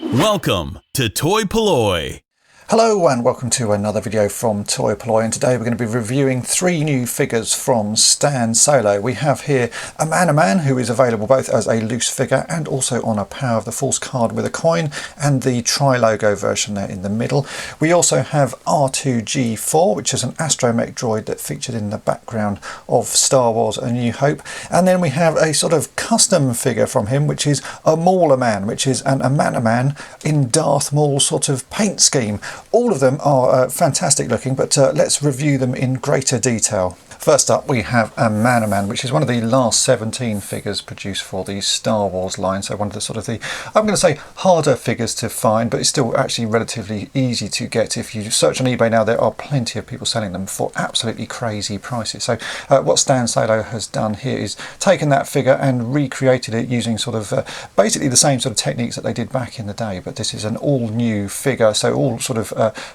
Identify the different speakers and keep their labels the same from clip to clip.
Speaker 1: Welcome to toy-polloi.
Speaker 2: Hello and welcome to another video from toy-polloi, and today we're going to be reviewing three new figures from Stan Solo. We have here Amanaman, who is available both as a loose figure and also on a Power of the Force card with a coin, and the tri-logo version there in the middle. We also have R2-G4, which is an Astromech droid that featured in the background of Star Wars A New Hope. And then we have a sort of custom figure from him, which is Amaulaman, which is an Amanaman in Darth Maul sort of paint scheme. All of them are fantastic looking, but let's review them in greater detail. First up we have Amanaman, which is one of the last 17 figures produced for the Star Wars line, so one of the sort of the, I'm going to say, harder figures to find, but it's still actually relatively easy to get. If you search on eBay now, there are plenty of people selling them for absolutely crazy prices. So what Stan Solo has done here is taken that figure and recreated it using sort of basically the same sort of techniques that they did back in the day, but this is an all new figure, so all sort of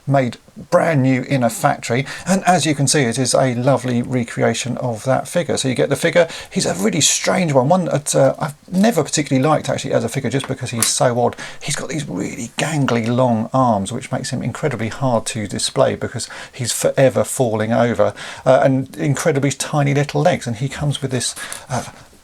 Speaker 2: made brand new in a factory, and as you can see it is a lovely recreation of that figure. So you get the figure. He's a really strange one that I've never particularly liked actually as a figure, just because he's so odd. He's got these really gangly long arms, which makes him incredibly hard to display because he's forever falling over, and incredibly tiny little legs, and he comes with this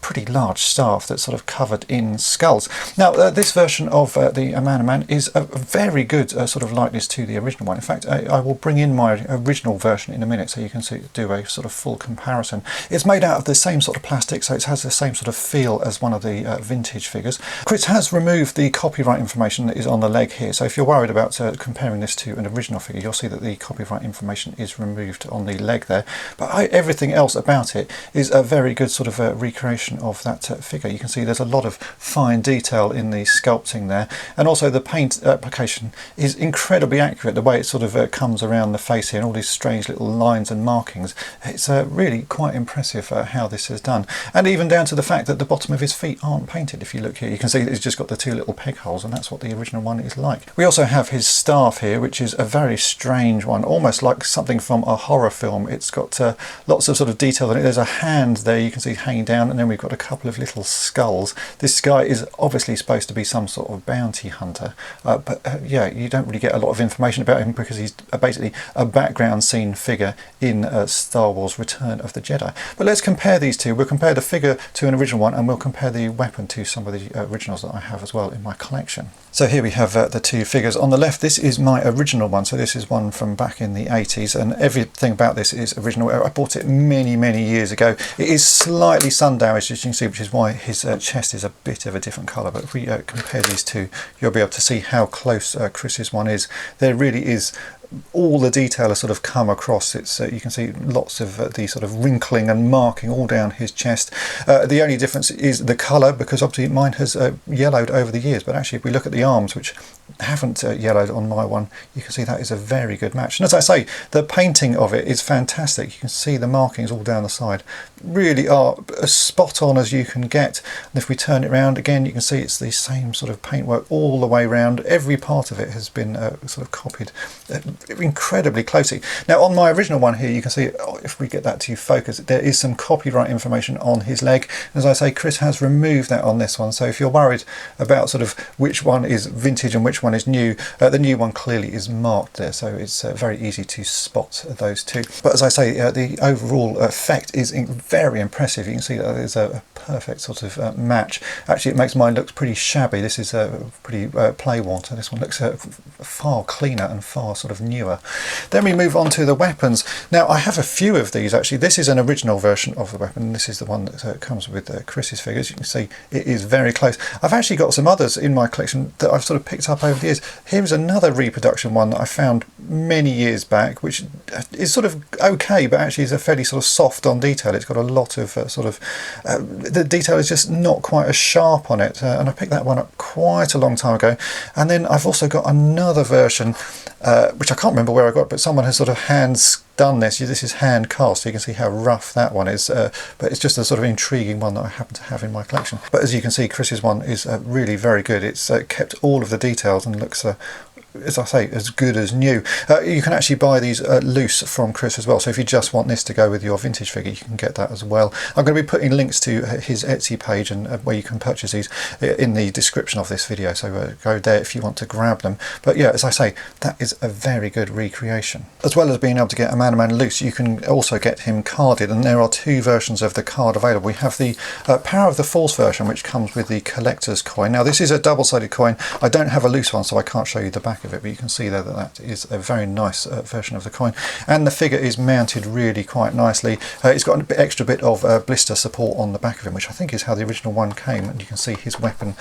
Speaker 2: pretty large staff that's sort of covered in skulls. Now this version of the Amanaman is a very good sort of likeness to the original one. In fact, I will bring in my original version in a minute so you can do a sort of full comparison. It's made out of the same sort of plastic, so it has the same sort of feel as one of the vintage figures. Chris has removed the copyright information that is on the leg here, so if you're worried about comparing this to an original figure, you'll see that the copyright information is removed on the leg there, but everything else about it is a very good sort of recreation of that figure. You can see there's a lot of fine detail in the sculpting there, and also the paint application is incredibly accurate. The way it sort of comes around the face here and all these strange little lines and markings, it's really quite impressive how this is done, and even down to the fact that the bottom of his feet aren't painted. If you look here, you can see that he's just got the two little peg holes, and that's what the original one is like. We also have his staff here, which is a very strange one, almost like something from a horror film. It's got lots of sort of detail in it. There's a hand there you can see hanging down, and then we've got a couple of little skulls. This guy is obviously supposed to be some sort of bounty hunter, but yeah, you don't really get a lot of information about him because he's basically a background scene figure in Star Wars Return of the Jedi. But let's compare these two. We'll compare the figure to an original one, and we'll compare the weapon to some of the originals that I have as well in my collection. So here we have the two figures. On the left, this is my original one, so this is one from back in the 80s, and everything about this is original. I bought it many years ago. It is slightly sun damaged, as you can see, which is why his chest is a bit of a different colour, but if we compare these two, you'll be able to see how close Chris's one is. There really is all the detail has sort of come across. It's you can see lots of the sort of wrinkling and marking all down his chest. The only difference is the colour, because obviously mine has yellowed over the years, but actually if we look at the arms, which haven't yellowed on my one, you can see that is a very good match. And as I say, the painting of it is fantastic. You can see the markings all down the side really are as spot on as you can get. And if we turn it around again, you can see it's the same sort of paintwork all the way around. Every part of it has been sort of copied incredibly closely. Now on my original one here, you can see, if we get that to focus, there is some copyright information on his leg. As I say, Chris has removed that on this one, so if you're worried about sort of which one is vintage and which one is new, the new one clearly is marked there, so it's very easy to spot those two. But as I say, the overall effect is very impressive. You can see that there's a perfect sort of match. Actually, it makes mine look pretty shabby. This is pretty play-worn, and this one looks far cleaner and far sort of newer. Then we move on to the weapons. Now I have a few of these actually. This is an original version of the weapon, and this is the one that comes with Chris's figures. You can see it is very close. I've actually got some others in my collection that I've sort of picked up over the years. Here's another reproduction one that I found many years back, which is sort of okay, but actually is a fairly sort of soft on detail. It's got a lot of sort of the detail is just not quite as sharp on it, and I picked that one up quite a long time ago. And then I've also got another version which I can't remember where I got, but someone has sort of hands done this. This is hand cast, so you can see how rough that one is, but it's just a sort of intriguing one that I happen to have in my collection. But as you can see, Chris's one is really very good. It's kept all of the details and looks as I say, as good as new. You can actually buy these loose from Chris as well, so if you just want this to go with your vintage figure, you can get that as well. I'm going to be putting links to his Etsy page and where you can purchase these in the description of this video, so go there if you want to grab them. But yeah, as I say, that is a very good recreation. As well as being able to get Amanaman loose, you can also get him carded, and there are two versions of the card available. We have the Power of the Force version, which comes with the collector's coin. Now this is a double-sided coin. I don't have a loose one, so I can't show you the back of it, but you can see there that that is a very nice version of the coin, and the figure is mounted really quite nicely. It's got an extra bit of blister support on the back of him, which I think is how the original one came, and you can see his weapon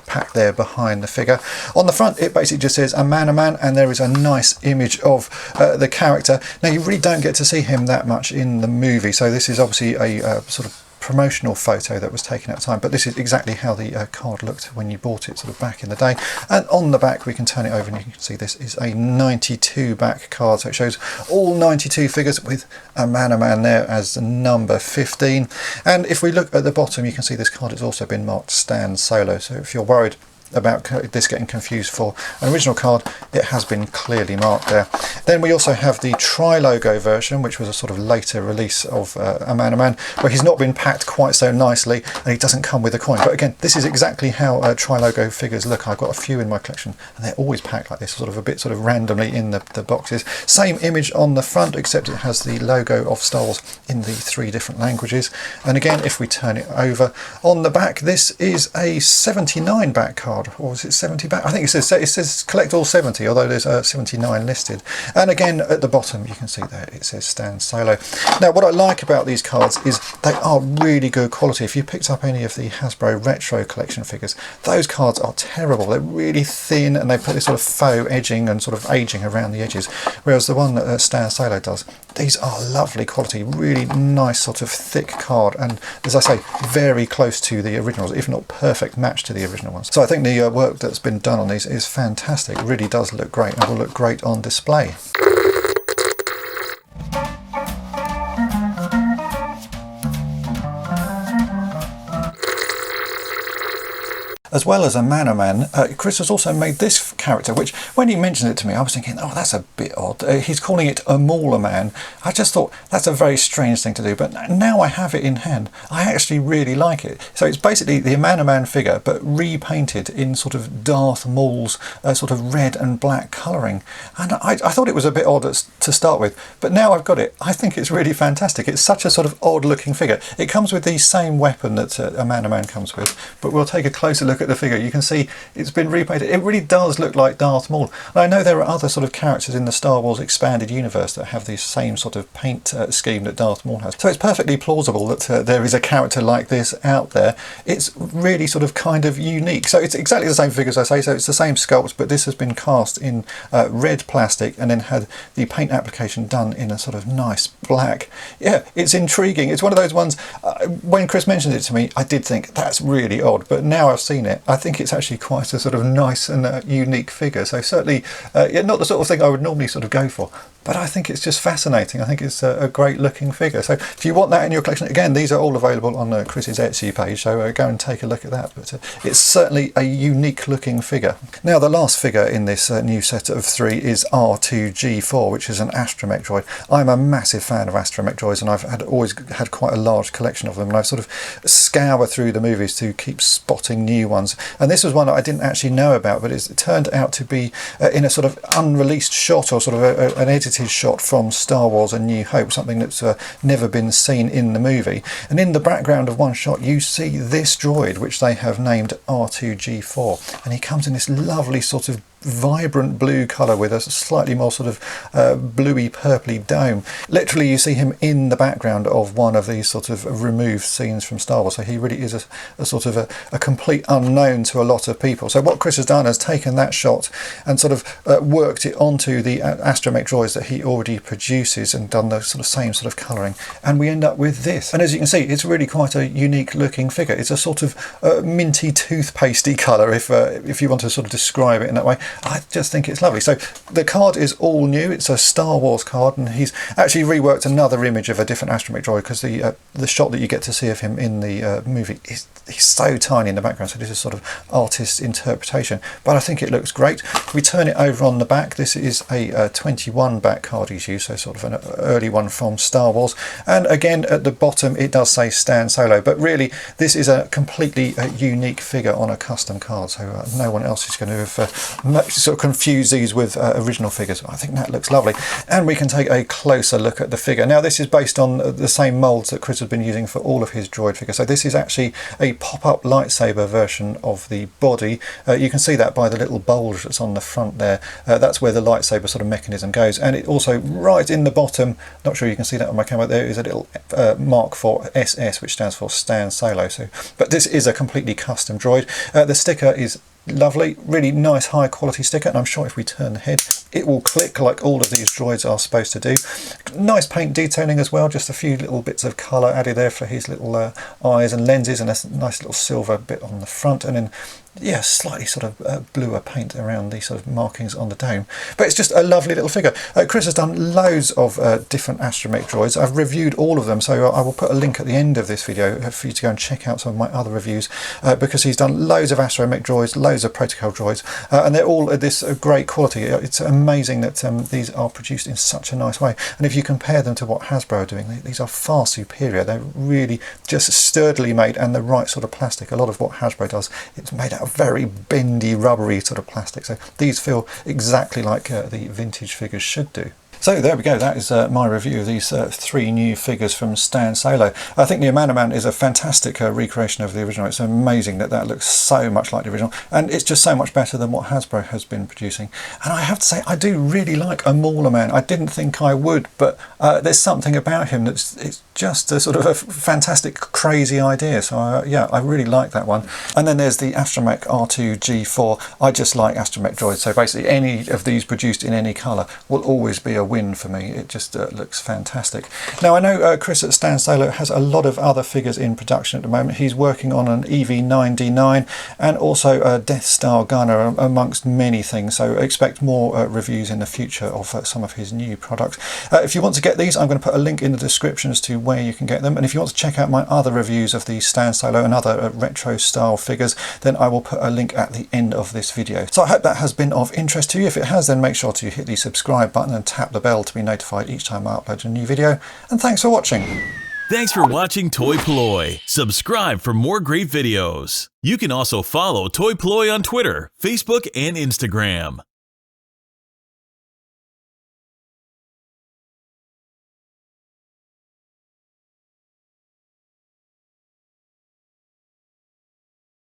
Speaker 2: packed there behind the figure. On the front it basically just says Amanaman, and there is a nice image of the character. Now you really don't get to see him that much in the movie, so this is obviously a sort of promotional photo that was taken at the time, but this is exactly how the card looked when you bought it sort of back in the day. And on the back we can turn it over and you can see this is a 92 back card, so it shows all 92 figures with Amanaman there as the number 15. And if we look at the bottom, you can see this card has also been marked Stan Solo, so if you're worried about this getting confused for an original card, it has been clearly marked there. Then we also have the tri-logo version, which was a sort of later release of Amanaman, where he's not been packed quite so nicely and he doesn't come with a coin. But again, this is exactly how tri-logo figures look. I've got a few in my collection and they're always packed like this, sort of a bit sort of randomly in the boxes. Same image on the front, except it has the logo of Star Wars in the 3 different languages. And again, if we turn it over, on the back, this is a 79 back card. Or is it 70 back? I think it says collect all 70, although there's 79 listed. And again at the bottom you can see there it says Stan Solo. Now what I like about these cards is they are really good quality. If you picked up any of the Hasbro Retro Collection figures, those cards are terrible. They're really thin and they put this sort of faux edging and sort of aging around the edges, whereas the one that Stan Solo does, these are lovely quality, really nice sort of thick card, and as I say, very close to the originals, if not perfect match to the original ones. So I think the work that's been done on these is fantastic. It really does look great and will look great on display. As well as Amanaman, Chris has also made this character, which when he mentioned it to me, I was thinking, oh, that's a bit odd. He's calling it Amaulaman. I just thought that's a very strange thing to do, but now I have it in hand, I actually really like it. So it's basically the Amanaman figure, but repainted in sort of Darth Maul's sort of red and black colouring. And I thought it was a bit odd to start with, but now I've got it, I think it's really fantastic. It's such a sort of odd looking figure. It comes with the same weapon that Amanaman comes with, but we'll take a closer look at the figure. You can see it's been repainted. It really does look like Darth Maul. And I know there are other sort of characters in the Star Wars expanded universe that have the same sort of paint scheme that Darth Maul has. So it's perfectly plausible that there is a character like this out there. It's really sort of kind of unique. So it's exactly the same figure as I say, so it's the same sculpt, but this has been cast in red plastic and then had the paint application done in a sort of nice black. Yeah, it's intriguing. It's one of those ones, when Chris mentioned it to me, I did think that's really odd, but now I've seen it, I think it's actually quite a sort of nice and unique figure. So certainly not the sort of thing I would normally sort of go for, but I think it's just fascinating. I think it's a great looking figure. So if you want that in your collection, again, these are all available on Chris's Etsy page, so go and take a look at that. But it's certainly a unique looking figure. Now the last figure in this new set of 3 is R2-G4, which is an Astromech droid. I'm a massive fan of Astromech droids, and I've always had quite a large collection of them, and I've sort of scoured through the movies to keep spotting new ones. And this was one that I didn't actually know about, but it turned out to be in a sort of unreleased shot, or sort of an edited shot from Star Wars A New Hope, something that's never been seen in the movie. And in the background of one shot you see this droid, which they have named R2-G4, and he comes in this lovely sort of vibrant blue colour with a slightly more sort of bluey purpley dome. Literally you see him in the background of one of these sort of removed scenes from Star Wars, so he really is a sort of a complete unknown to a lot of people. So what Chris has done is taken that shot and sort of worked it onto the Astromech droids that he already produces and done the sort of same sort of colouring, and we end up with this. And as you can see, it's really quite a unique looking figure. It's a sort of minty toothpastey colour, if you want to sort of describe it in that way. I just think it's lovely. So the card is all new. It's a Star Wars card, and he's actually reworked another image of a different Astromech droid, because the shot that you get to see of him in the movie is he's so tiny in the background. So this is sort of artist's interpretation, but I think it looks great. We turn it over on the back. This is a 21 back card he's used, so sort of an early one from Star Wars. And again, at the bottom it does say Stan Solo, but really this is a completely unique figure on a custom card, so no one else is going to have sort of confused these with original figures. I think that looks lovely. And we can take a closer look at the figure. Now this is based on the same molds that Chris has been using for all of his droid figures. So this is actually a pop-up lightsaber version of the body. You can see that by the little bulge that's on the front there. That's where the lightsaber sort of mechanism goes. And it also, right in the bottom, not sure you can see that on my camera, there is a little mark for SS, which stands for Stan Solo. So, but this is a completely custom droid. The sticker is lovely, really nice high quality sticker, and I'm sure if we turn the head it will click like all of these droids are supposed to do. Nice paint detailing as well, just a few little bits of colour added there for his little eyes and lenses, and a nice little silver bit on the front, and then yeah, slightly sort of bluer paint around these sort of markings on the dome. But it's just a lovely little figure. Chris has done loads of different Astromech droids. I've reviewed all of them, so I will put a link at the end of this video for you to go and check out some of my other reviews, because he's done loads of Astromech droids, loads of protocol droids, and they're all at this great quality. It's amazing that these are produced in such a nice way, and if you compare them to what Hasbro are doing, these are far superior. They're really just sturdily made, and the right sort of plastic. A lot of what Hasbro does, it's made out of very bendy, rubbery sort of plastic, so these feel exactly like the vintage figures should do. So there we go, that is my review of these three new figures from Stan Solo. I think the Amanaman is a fantastic recreation of the original. It's amazing that that looks so much like the original, and it's just so much better than what Hasbro has been producing. And I have to say, I do really like Amaulaman. I didn't think I would, but there's something about him that's it's just a sort of a fantastic, crazy idea. So yeah, I really like that one. And then there's the Astromech R2-G4. I just like Astromech droids, so basically any of these produced in any colour will always be a win for me. It just looks fantastic. Now I know Chris at Stan Solo has a lot of other figures in production at the moment. He's working on an EV9D9 and also a Death Star gunner, amongst many things, so expect more reviews in the future of some of his new products. If you want to get these, I'm going to put a link in the description as to where you can get them, and if you want to check out my other reviews of the Stan Solo and other retro style figures, then I will put a link at the end of this video. So I hope that has been of interest to you. If it has, then make sure to hit the subscribe button and tap the bell to be notified each time I upload a new video, and thanks for watching.
Speaker 1: Thanks for watching toy-polloi. Subscribe for more great videos. You can also follow toy-polloi on Twitter, Facebook, and Instagram.